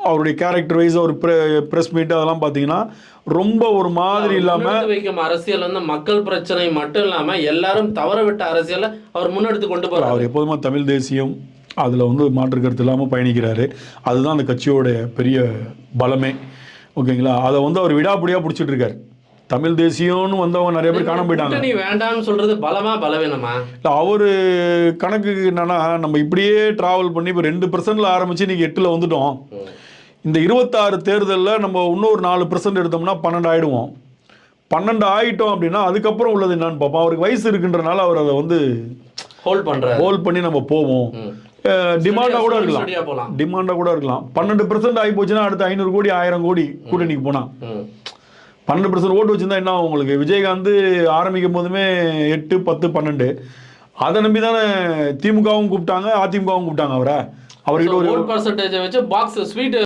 அவருடைய character wise ஒரு press meet அதெல்லாம் பார்த்தீங்கன்னா ரொம்ப ஒரு மாதிரி இல்லாமல் வைக்கும் அரசியல் வந்து மக்கள் பிரச்சனை மட்டும் இல்லாமல் எல்லாரும் தவற விட்ட அரசியலை அவர் முன்னெடுத்து கொண்டு போகிறார். அவர் எப்போதுமே தமிழ் தேசியம் அதில் வந்து மாற்று கருத்து இல்லாமல் பயணிக்கிறாரு. அதுதான் அந்த கட்சியோட பெரிய பலமே. ஓகேங்களா, அதை வந்து அவர் விடாப்பிடியாக பிடிச்சிட்டு இருக்காரு. தமிழ் தேசியம்னு வந்தவங்க நிறைய பேர் காண போயிட்டாங்க. நீ வேண்டாம்னு சொல்றது பலமா பலவீனமா? இல்லை, அவர் கணக்கு என்னன்னா, நம்ம இப்படியே ட்ராவல் பண்ணி இப்போ 2% ஆரம்பிச்சு இன்னைக்கு 8 வந்துட்டோம். இந்த 26 தேர்தலில் நம்ம இன்னொரு 4% எடுத்தோம்னா 12 ஆகிடுவோம். 12 ஆகிட்டோம் அப்படின்னா அதுக்கப்புறம் உள்ளது என்னன்னு பார்ப்போம். அவருக்கு வயசு இருக்குன்றனால அவர் அதை வந்து ஹோல்ட் பண்ணி நம்ம போவோம். டிமாண்டாக கூட இருக்கலாம், 12% ஆகி போச்சுன்னா அடுத்து 500 கோடி 1000 கோடி கூட்டணிக்கு போனா 12% ஓட்டு வச்சுருந்தா என்ன உங்களுக்கு? விஜயகாந்த் ஆரம்பிக்கும் போதுமே 8, 10, 12 அதை நம்பி தானே திமுகவும் கூப்பிட்டாங்க, அதிமுகவும் கூப்பிட்டாங்க அவரை. அவர்கிட்ட ஒரு பர்சன்டேஜ் வச்சு பாக்ஸ் ஸ்வீட்